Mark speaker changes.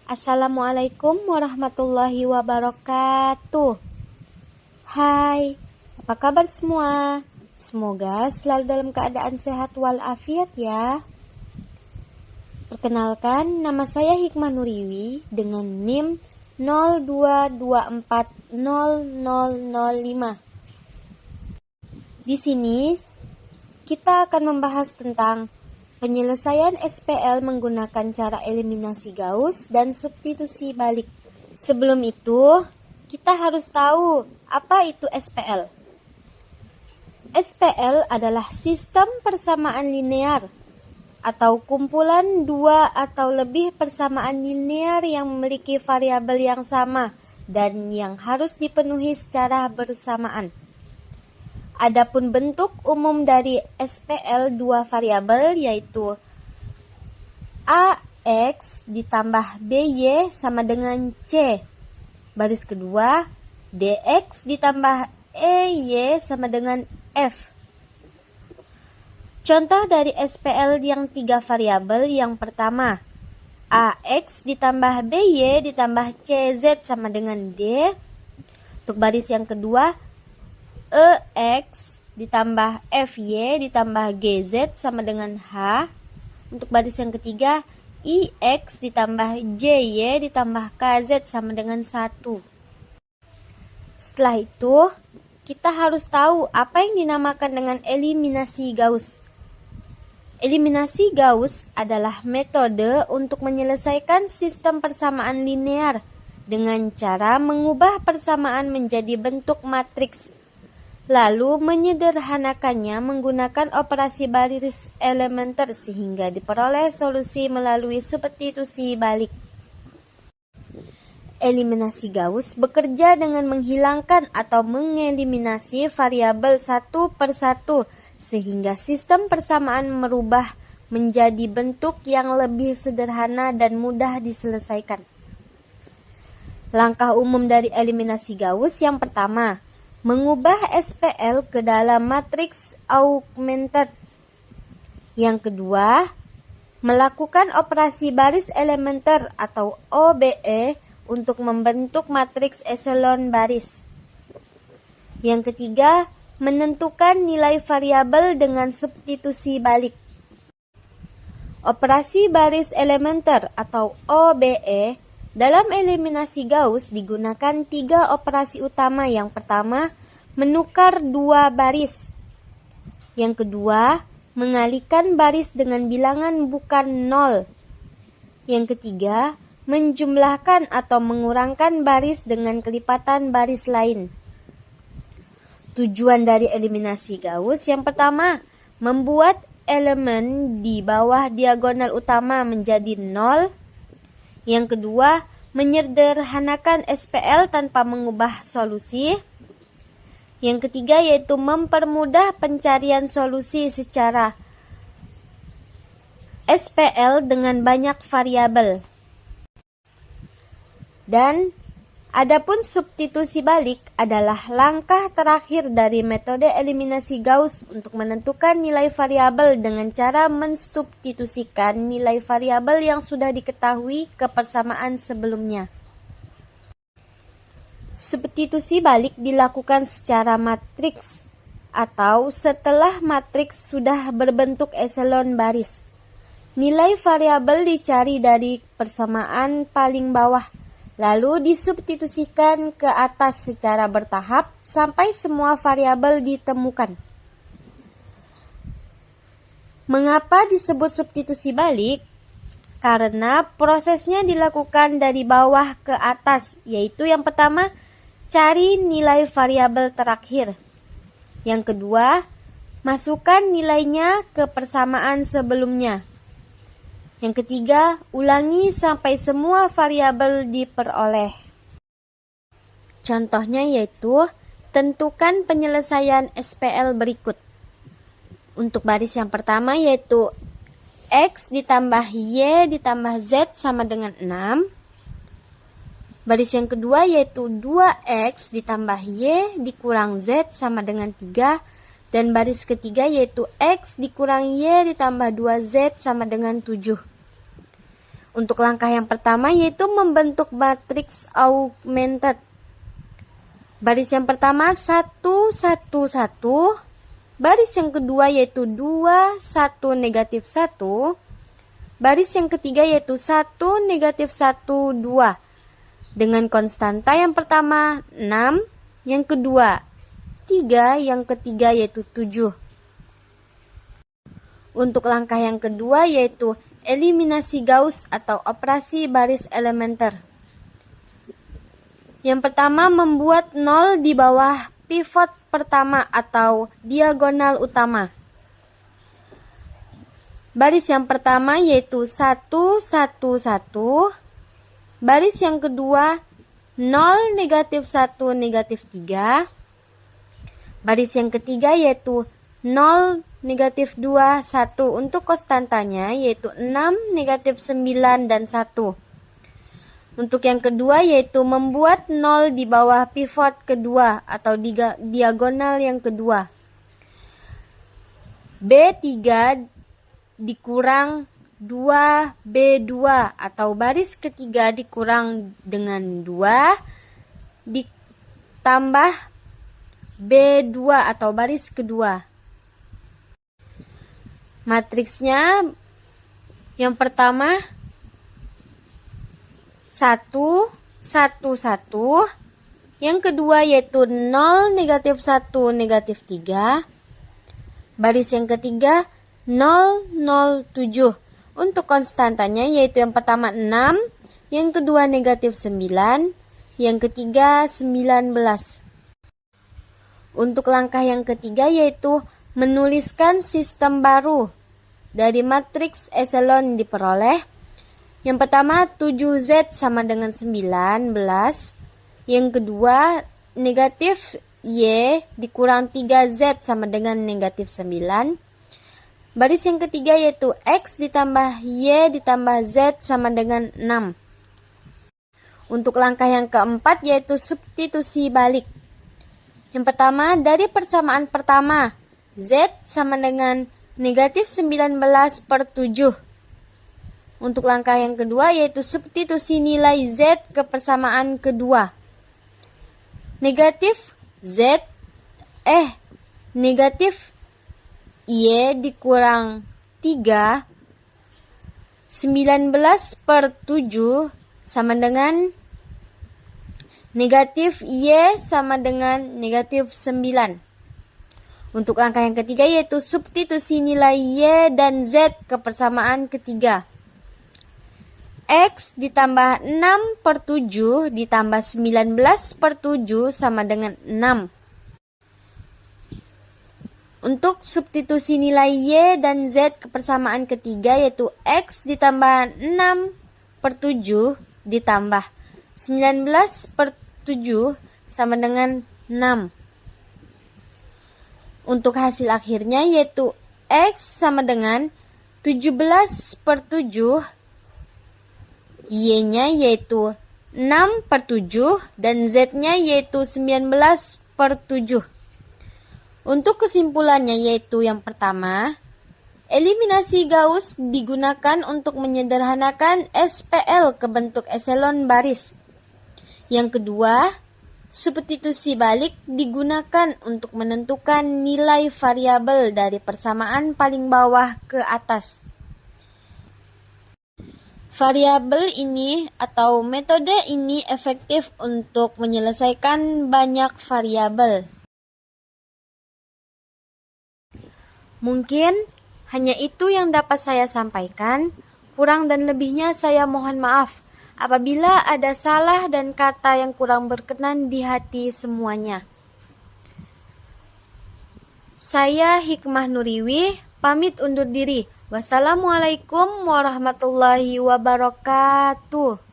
Speaker 1: Assalamualaikum warahmatullahi wabarakatuh. Hai, apa kabar semua? Semoga selalu dalam keadaan sehat walafiat ya. Perkenalkan, nama saya Hikmah Nuriwi dengan NIM 02240005. Di sini kita akan membahas tentang penyelesaian SPL menggunakan cara eliminasi Gauss dan substitusi balik. Sebelum itu, kita harus tahu apa itu SPL. SPL adalah sistem persamaan linear atau kumpulan dua atau lebih persamaan linear yang memiliki variabel yang sama dan yang harus dipenuhi secara bersamaan. Adapun bentuk umum dari SPL dua variabel yaitu AX ditambah BY sama dengan C. Baris kedua, DX ditambah EY sama dengan F. Contoh dari SPL yang tiga variabel yang pertama, AX ditambah BY ditambah CZ sama dengan D. Untuk baris yang kedua, EX ditambah FY ditambah GZ sama dengan H. Untuk baris yang ketiga, IX ditambah JY ditambah KZ sama dengan 1. Setelah itu, kita harus tahu apa yang dinamakan dengan eliminasi Gauss. Eliminasi Gauss adalah metode untuk menyelesaikan sistem persamaan linear dengan cara mengubah persamaan menjadi bentuk matriks, lalu menyederhanakannya menggunakan operasi baris elementer sehingga diperoleh solusi melalui substitusi balik. Eliminasi Gauss bekerja dengan menghilangkan atau mengeliminasi variabel satu per satu sehingga sistem persamaan merubah menjadi bentuk yang lebih sederhana dan mudah diselesaikan. Langkah umum dari eliminasi Gauss yang pertama, mengubah SPL ke dalam matriks augmented. Yang kedua, melakukan operasi baris elementer atau OBE untuk membentuk matriks eselon baris. Yang ketiga, menentukan nilai variabel dengan substitusi balik. Operasi baris elementer atau OBE dalam eliminasi Gauss digunakan tiga operasi utama. Yang pertama, menukar dua baris. Yang kedua, mengalihkan baris dengan bilangan bukan 0. Yang ketiga, menjumlahkan atau mengurangkan baris dengan kelipatan baris lain. Tujuan dari eliminasi Gauss yang pertama, membuat elemen di bawah diagonal utama menjadi 0. Yang kedua, menyederhanakan SPL tanpa mengubah solusi. Yang ketiga yaitu mempermudah pencarian solusi secara SPL dengan banyak variabel. Dan adapun substitusi balik adalah langkah terakhir dari metode eliminasi Gauss untuk menentukan nilai variabel dengan cara mensubstitusikan nilai variabel yang sudah diketahui ke persamaan sebelumnya. Substitusi balik dilakukan secara matriks atau setelah matriks sudah berbentuk eselon baris. Nilai variabel dicari dari persamaan paling bawah, lalu disubstitusikan ke atas secara bertahap sampai semua variabel ditemukan. Mengapa disebut substitusi balik? Karena prosesnya dilakukan dari bawah ke atas, yaitu yang pertama, cari nilai variabel terakhir. Yang kedua, masukkan nilainya ke persamaan sebelumnya. Yang ketiga, ulangi sampai semua variabel diperoleh. Contohnya yaitu, tentukan penyelesaian SPL berikut. Untuk baris yang pertama yaitu X ditambah Y ditambah Z sama dengan 6. Baris yang kedua yaitu 2X ditambah Y dikurang Z sama dengan 3. Dan baris ketiga yaitu X dikurang Y ditambah 2Z sama dengan 7. Untuk langkah yang pertama yaitu membentuk matriks augmented. Baris yang pertama 1, 1, 1. Baris yang kedua yaitu 2, 1, negatif 1. Baris yang ketiga yaitu 1, negatif 1, 2. Dengan konstanta yang pertama 6, yang kedua 3, yang ketiga yaitu 7. Untuk langkah yang kedua yaitu eliminasi Gauss atau operasi baris elementer. Yang pertama membuat 0 di bawah pivot pertama atau diagonal utama. Baris yang pertama yaitu 1, 1, 1. Baris yang kedua 0, negatif 1, negatif 3. Baris yang ketiga yaitu 0, negatif 2, 1. Untuk konstantanya yaitu 6, negatif 9, dan 1. Untuk yang kedua yaitu membuat 0 di bawah pivot kedua atau diagonal yang kedua. B3 dikurang 2B2 atau baris ketiga dikurang dengan 2 ditambah B2 atau baris kedua. Matriksnya yang pertama 1, 1, 1. Yang kedua yaitu 0, negatif 1, negatif 3. Baris yang ketiga 0, 0, 7. Untuk konstantanya yaitu yang pertama 6, yang kedua negatif 9, yang ketiga 19. Untuk langkah yang ketiga yaitu menuliskan sistem baru. Dari matriks echelon diperoleh. Yang pertama 7Z sama dengan 19. Yang kedua negatif Y dikurang 3Z sama dengan negatif 9. Baris yang ketiga yaitu X ditambah Y ditambah Z sama dengan 6. Untuk langkah yang keempat yaitu substitusi balik. Yang pertama dari persamaan pertama Z sama dengan negatif 19 per 7. Untuk langkah yang kedua yaitu substitusi nilai Z ke persamaan kedua. Negatif Y dikurang 3, 19 per 7 sama dengan negatif Y sama dengan negatif 9. Untuk langkah yang ketiga yaitu substitusi nilai Y dan Z ke persamaan ketiga. X ditambah 6 per 7 ditambah 19 per 7 sama dengan 6. Untuk substitusi nilai Y dan Z ke persamaan ketiga yaitu X ditambah 6 per 7 ditambah 19 per 7 sama dengan 6. Untuk hasil akhirnya yaitu X sama dengan 17 per 7, Y-nya yaitu 6 per 7 dan Z-nya yaitu 19 per 7. Untuk kesimpulannya yaitu yang pertama, eliminasi Gauss digunakan untuk menyederhanakan SPL ke bentuk echelon baris. Yang kedua, substitusi balik digunakan untuk menentukan nilai variabel dari persamaan paling bawah ke atas. Variabel ini atau metode ini efektif untuk menyelesaikan banyak variabel. Mungkin hanya itu yang dapat saya sampaikan. Kurang dan lebihnya saya mohon maaf apabila ada salah dan kata yang kurang berkenan di hati semuanya. Saya Hikmah Nuriwi, pamit undur diri. Wassalamualaikum warahmatullahi wabarakatuh.